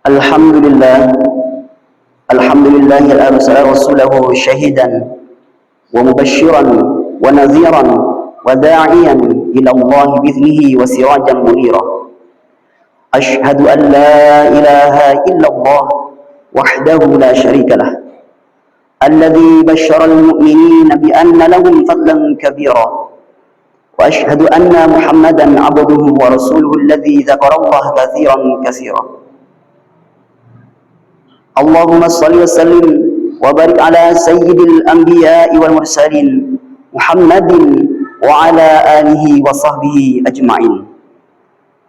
Alhamdulillah, alhamdulillah arsala rasulahu syahidan wa mubasysyiran wa nadhiran wa da'iyan ila Allah bi'iznihi wa sirajan munira. Asyhadu an la ilaha illallah wahdahu la syarika lah. Alladzi basyara al-mu'minina bi anna lahum fadlan kabira. Wa asyhadu anna Muhammadan 'abduhu wa rasuluhu alladzi dzakara Allah katsiran katsira. Allahumma salli wa sallim wa barik ala sayyidil anbiya'i wal mursalin Muhammadin wa ala alihi wa sahbihi ajma'in.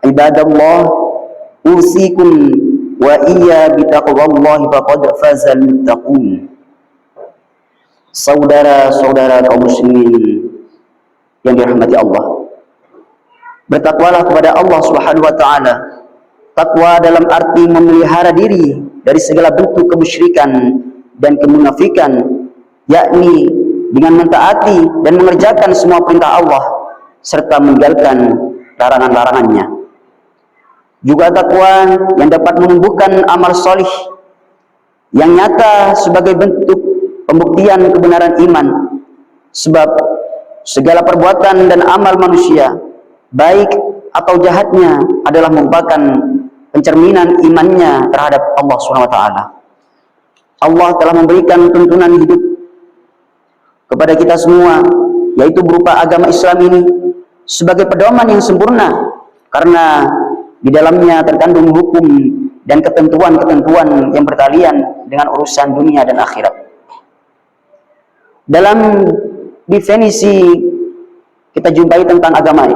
Ibadallah, usikum wa iya bitaqwallahi faqad fazal muttaqun. Saudara-saudara kaum muslimin yang dirahmati Allah, bertakwalah kepada Allah Subhanahu wa taala. Takwa dalam arti memelihara diri dari segala bentuk kemusyrikan dan kemunafikan, yakni dengan mentaati dan mengerjakan semua perintah Allah serta meninggalkan larangan-larangannya. Juga takwa yang dapat menumbuhkan amal solih yang nyata sebagai bentuk pembuktian kebenaran iman, sebab segala perbuatan dan amal manusia, baik atau jahatnya, adalah merupakan pencerminan imannya terhadap Allah SWT. Allah telah memberikan tuntunan hidup kepada kita semua, yaitu berupa agama Islam ini sebagai pedoman yang sempurna, karena di dalamnya terkandung hukum dan ketentuan-ketentuan yang bertalian dengan urusan dunia dan akhirat. Dalam definisi kita jumpai tentang agama,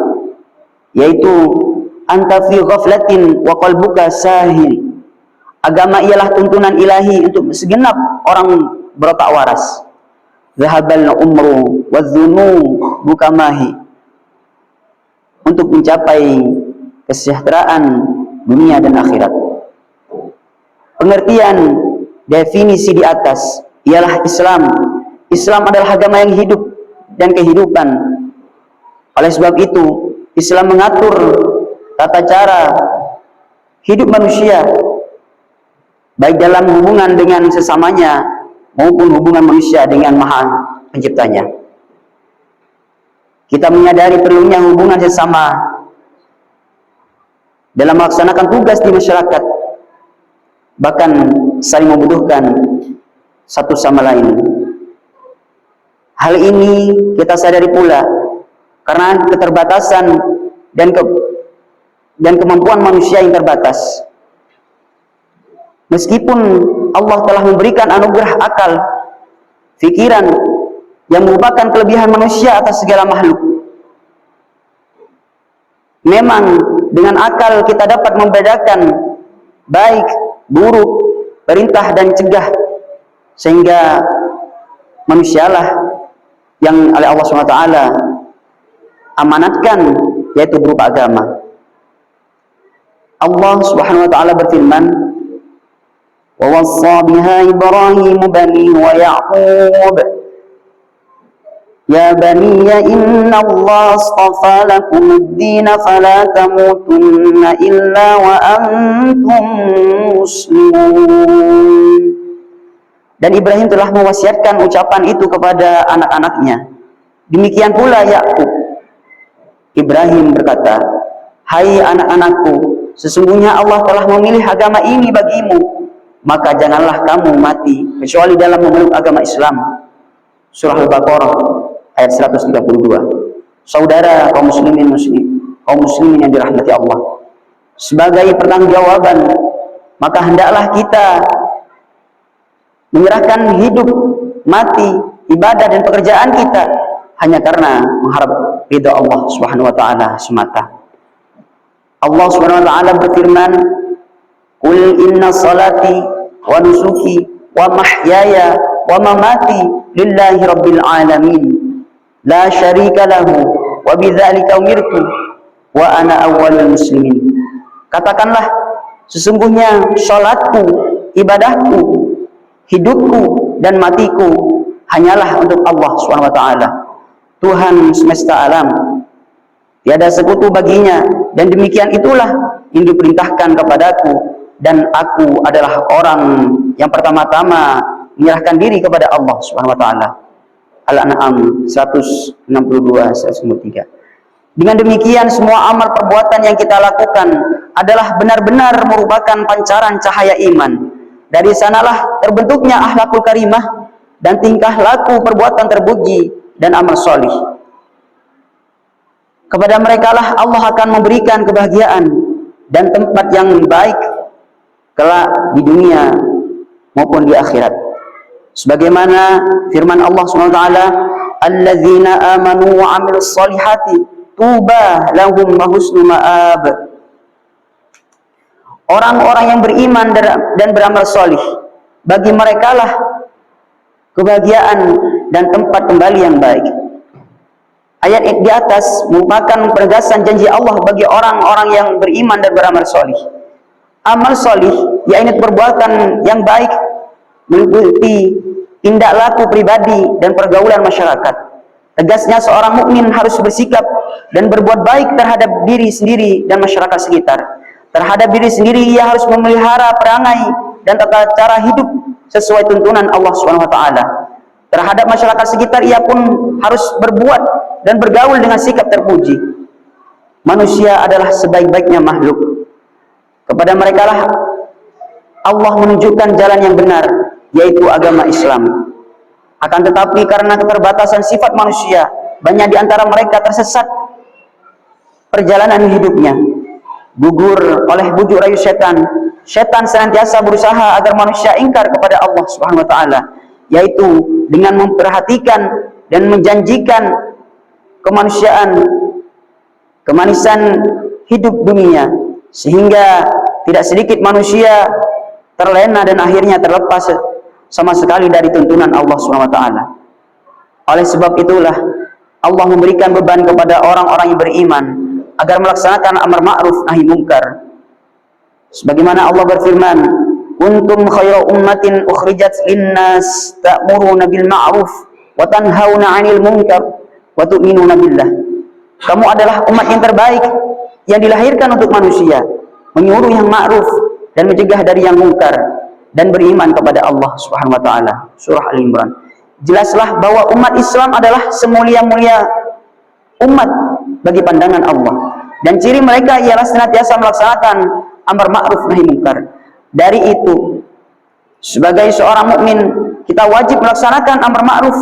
yaitu anta fi ghaflatin wa qalbuka sahil. Agama ialah tuntunan ilahi untuk segenap orang berotak waras. Zahabal umru wa dhunubu kamahi. Untuk mencapai kesejahteraan dunia dan akhirat. Pengertian definisi di atas ialah Islam. Islam adalah agama yang hidup dan kehidupan. Oleh sebab itu, Islam mengatur tata cara hidup manusia, baik dalam hubungan dengan sesamanya maupun hubungan manusia dengan Maha Penciptanya. Kita menyadari perlunya hubungan sesama dalam melaksanakan tugas di masyarakat, bahkan saling membutuhkan satu sama lain. Hal ini kita sadari pula karena keterbatasan dan kemampuan manusia yang terbatas. Meskipun Allah telah memberikan anugerah akal, fikiran yang merupakan kelebihan manusia atas segala makhluk. Memang dengan akal kita dapat membedakan baik, buruk, perintah dan cegah, sehingga manusialah yang oleh Allah SWT amanatkan, yaitu berupa agama. Allah Subhanahu wa taala berfirman, "Wa wassa biha Ibrahim banihi wa Ya'qub ya baniya inna Allah astafa lakum ad-din fala tamutunna illa wa antum muslimun." Dan Ibrahim telah mewasiatkan ucapan itu kepada anak-anaknya. Demikian pula Ya'qub. Ibrahim berkata, "Hai anak-anakku, sesungguhnya Allah telah memilih agama ini bagimu, maka janganlah kamu mati kecuali dalam memeluk agama Islam." Surah Al-Baqarah ayat 132. Saudara kaum muslimin yang dirahmati Allah, sebagai pertanggungjawaban, maka hendaklah kita menyerahkan hidup, mati, ibadah dan pekerjaan kita hanya karena mengharap ridha Allah Subhanahu wa taala semata. Allah Subhanahu wa taala berfirman, "Qul inna salati wa nusuki wa mahyaya wa mamati lillahi rabbil alamin la syarika lahu wa bidzalika umirtu wa ana awwalul muslimin." Katakanlah, sesungguhnya salatku, ibadahku, hidupku dan matiku hanyalah untuk Allah Subhanahu wa taala, Tuhan semesta alam. Tiada sekutu baginya, dan demikian itulah yang diperintahkan kepadaku, dan aku adalah orang yang pertama-tama menyerahkan diri kepada Allah Subhanahu wa taala. Al-An'am 162-163. Dengan demikian semua amal perbuatan yang kita lakukan adalah benar-benar merupakan pancaran cahaya iman. Dari sanalah terbentuknya akhlakul karimah dan tingkah laku perbuatan terpuji dan amal solih. Kepada merekalah Allah akan memberikan kebahagiaan dan tempat yang baik kelak di dunia maupun di akhirat. Sebagaimana firman Allah SWT, alladzina amanu wa amilus solihati tuba lahum husnu ma'ab. Orang-orang yang beriman dan beramal solih, bagi merekalah kebahagiaan dan tempat kembali yang baik. Ayat di atas merupakan penegasan janji Allah bagi orang-orang yang beriman dan beramal solih. Amal solih, yaitu perbuatan yang baik, meliputi tindak laku pribadi dan pergaulan masyarakat. Tegasnya seorang mukmin harus bersikap dan berbuat baik terhadap diri sendiri dan masyarakat sekitar. Terhadap diri sendiri ia harus memelihara perangai dan tata cara hidup sesuai tuntunan Allah SWT. Terhadap masyarakat sekitar ia pun harus berbuat dan bergaul dengan sikap terpuji. Manusia adalah sebaik-baiknya makhluk. Kepada merekalah Allah menunjukkan jalan yang benar, yaitu agama Islam. Akan tetapi karena keterbatasan sifat manusia, banyak di antara mereka tersesat perjalanan hidupnya, gugur oleh bujuk rayu setan. Setan senantiasa berusaha agar manusia ingkar kepada Allah Subhanahu wa taala, yaitu dengan memperhatikan dan menjanjikan kemanusiaan, kemanisan hidup dunia, sehingga tidak sedikit manusia terlena dan akhirnya terlepas sama sekali dari tuntunan Allah SWT. Oleh sebab itulah Allah memberikan beban kepada orang-orang yang beriman agar melaksanakan amar ma'ruf nahi munkar. Sebagaimana Allah berfirman, kuntum khayra ummatin ukhrijat linnas ta'muruna bil ma'ruf wa tanhauna 'anil munkar wa tu'minuna billah. Kamu adalah umat yang terbaik yang dilahirkan untuk manusia, menyuruh yang ma'ruf dan mencegah dari yang mungkar, dan beriman kepada Allah Subhanahu wa taala. Surah Al-Imran. Jelaslah bahwa umat Islam adalah semulia-mulia umat bagi pandangan Allah, dan ciri mereka ialah senantiasa melaksanakan amar ma'ruf nahi munkar. Dari itu, sebagai seorang mukmin, kita wajib melaksanakan amar ma'ruf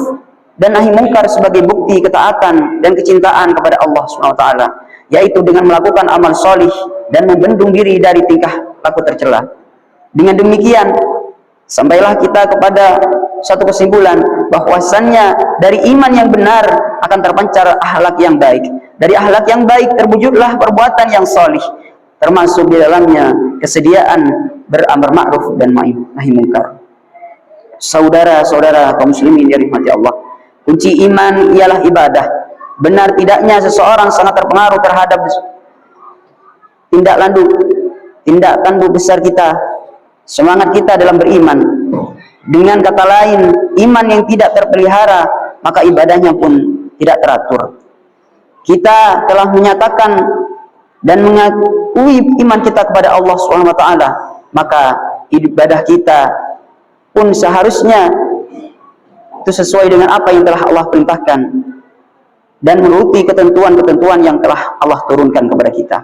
dan nahi munkar sebagai bukti ketaatan dan kecintaan kepada Allah Subhanahu wa taala, yaitu dengan melakukan amal solih dan membendung diri dari tingkah laku tercela. Dengan demikian, sampailah kita kepada satu kesimpulan bahwasannya dari iman yang benar akan terpancar akhlak yang baik. Dari akhlak yang baik terwujudlah perbuatan yang solih, termasuk di dalamnya kesediaan beramar ma'ruf dan nahi munkar. Saudara-saudara kaum muslimin yang dirahmati Allah, kunci iman ialah ibadah. Benar tidaknya seseorang sangat terpengaruh terhadap tindak tanduk besar kita, semangat kita dalam beriman. Dengan kata lain, iman yang tidak terpelihara, maka ibadahnya pun tidak teratur. Kita telah menyatakan dan mengakui iman kita kepada Allah SWT, maka ibadah kita pun seharusnya itu sesuai dengan apa yang telah Allah perintahkan dan menuruti ketentuan-ketentuan yang telah Allah turunkan kepada kita.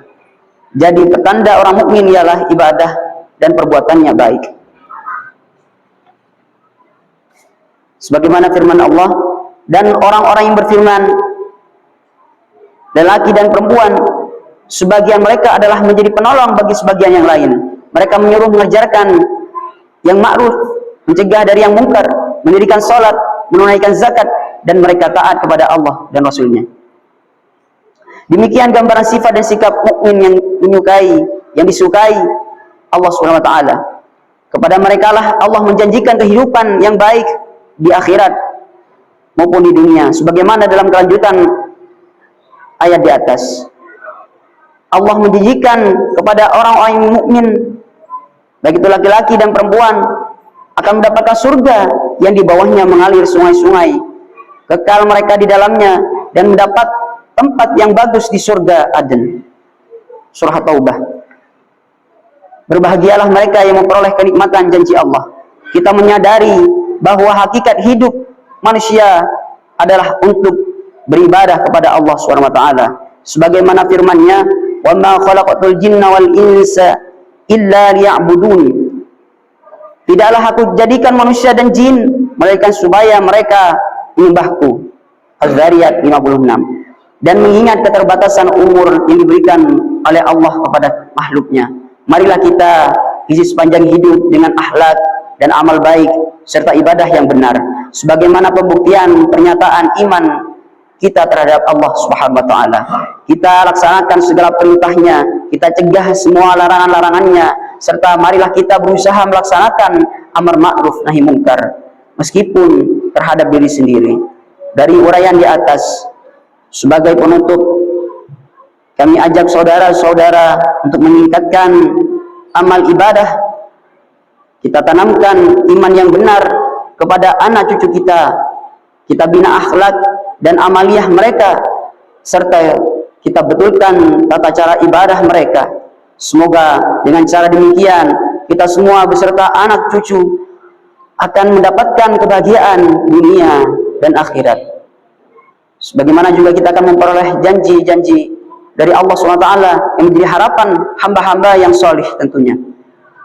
Jadi petanda orang mukmin ialah ibadah dan perbuatannya baik. Sebagaimana firman Allah, dan orang-orang yang berfirman, lelaki dan perempuan, sebagian mereka adalah menjadi penolong bagi sebagian yang lain. Mereka menyuruh mengerjakan yang ma'ruf, mencegah dari yang mungkar, mendirikan salat, menunaikan zakat, dan mereka taat kepada Allah dan Rasulnya. Demikian gambaran sifat dan sikap mukmin yang disukai Allah SWT. Kepada mereka lah Allah menjanjikan kehidupan yang baik di akhirat maupun di dunia, sebagaimana dalam kelanjutan ayat di atas. Allah menjanjikan kepada orang-orang yang mukmin, baik itu laki-laki dan perempuan, akan mendapatkan surga yang di bawahnya mengalir sungai-sungai, kekal mereka di dalamnya dan mendapat tempat yang bagus di surga Aden. Surah Taubah. Berbahagialah mereka yang memperoleh kenikmatan janji Allah. Kita menyadari bahwa hakikat hidup manusia adalah untuk beribadah kepada Allah SWT. Sebagaimana firman-Nya, "Wa ma khalaqatul jinna wal insa illa liya'budun." Tidaklah aku jadikan manusia dan jin melainkan supaya mereka menyembahku. Az-Zariyat 56. Dan mengingat keterbatasan umur yang diberikan oleh Allah kepada makhluknya, marilah kita isi sepanjang hidup dengan akhlak dan amal baik serta ibadah yang benar, sebagaimana pembuktian pernyataan iman kita terhadap Allah Subhanahu wa taala. Kita laksanakan segala perintahnya, kita cegah semua larangan-larangannya, serta marilah kita berusaha melaksanakan amar ma'ruf nahi mungkar meskipun terhadap diri sendiri. Dari uraian di atas, sebagai penutup, kami ajak saudara-saudara untuk meningkatkan amal ibadah. Kita tanamkan iman yang benar kepada anak cucu kita. Kita bina akhlak dan amaliyah mereka, serta kita betulkan tata cara ibadah mereka. Semoga dengan cara demikian kita semua beserta anak cucu akan mendapatkan kebahagiaan dunia dan akhirat. Sebagaimana juga kita akan memperoleh janji-janji dari Allah SWT yang menjadi harapan hamba-hamba yang solih tentunya.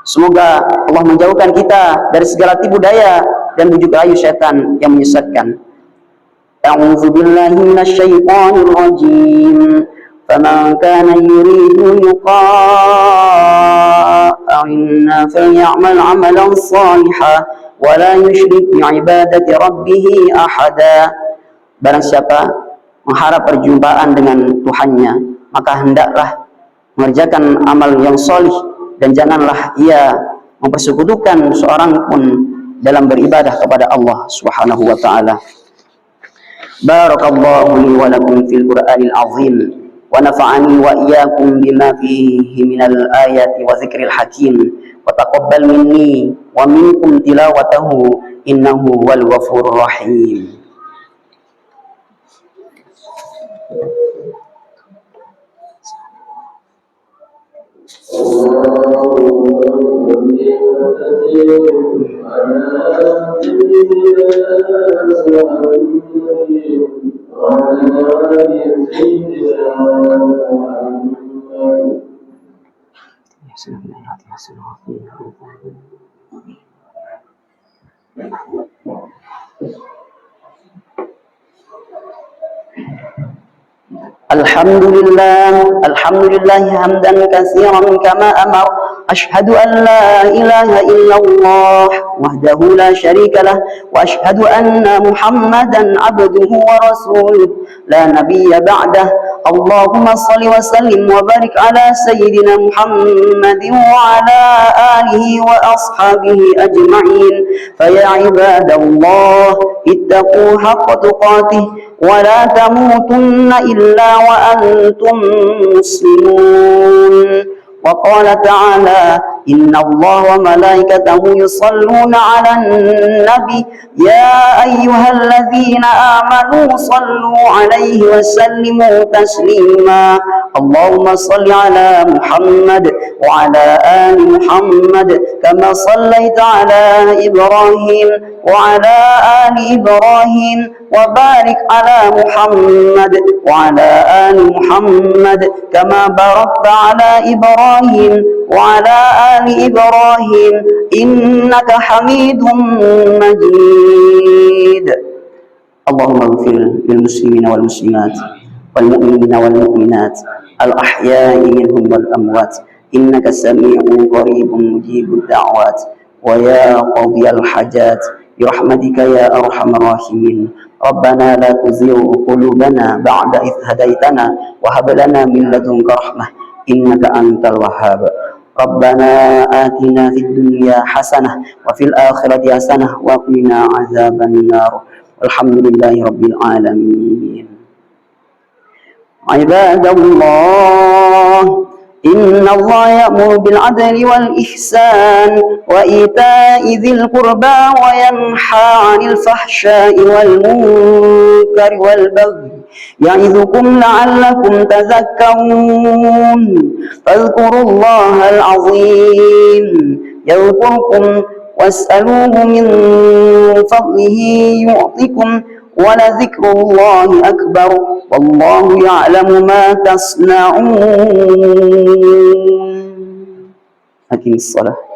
Semoga Allah menjauhkan kita dari segala tipu daya dan bujuk rayu setan yang menyesatkan. A'udzu billahi minasyaitonir rajim. Faman kana yuridu liqa'a faly'amal 'amalan shalihan wa la yusyrik bi'ibadati rabbih ahada. Barang siapa mengharap perjumpaan dengan Tuhannya, maka hendaklah mengerjakan amal yang solih dan janganlah ia mempersekutukan seorang pun dalam beribadah kepada Allah Subhanahu wa taala. Barakallahu li wa lakum fil Qur'anil azim wa nafa'ani wa iyyakum bima fihi minal ayati wa dzikril hakim wa taqabbal minni wa minkum tilawatahu innahu wal ghafurur rahim. Alhamdulillah hamdan katsiran kama amar. Ashhadu an la ilaha illallah wahdahu la syarika lah wa ashhadu anna Muhammadan abduhu wa rasuluh la nabiyya ba'dah. Allahumma salli wa sallim wa barik ala sayyidina Muhammadin wa ala alihi wa ashabihi ajma'in. Fa ya ibadallah ittaqu haqqa tuqatih wa la tamutunna illa wa antum muslimun. وقال تعالى إن الله وملائكته يصلون على النبي يا أيها الذين آمنوا صلوا عليه وسلموا تسليما اللهم صل على محمد وعلى آل محمد كما صليت على إبراهيم وعلى آل إبراهيم وبارك على محمد وعلى آل محمد كما باركت على إبراهيم وعلى آل إبراهيم إنك حميد مجيد. اللهم اغفر للمسلمين والمسلمات والمؤمنين والمؤمنات الأحياء منهم والأموات إنك سميع قريب مجيب الدعوات ويا قاضي الحاجات برحمتك يا أرحم الراحمين. ربنا لا تزغ قلوبنا بعد إذ هديتنا وهب لنا من لدنك رحمة إنك أنت الوهاب. ربنا آتنا في الدنيا حسنة وفي الآخرة حسنة وقنا عذاب النار. الحمد لله رب العالمين. عباد الله إن الله يأمر بالعدل والإحسان وإيتاء ذي القربى وينهى عن الفحشاء والمنكر والبغي يعظكم لعلكم تذكرون. فاذكروا الله العظيم يذكركم واسألوه من فضله يعطكم ولذكر الله أكبر والله يعلم ما تصنعون. أقم الصلاة.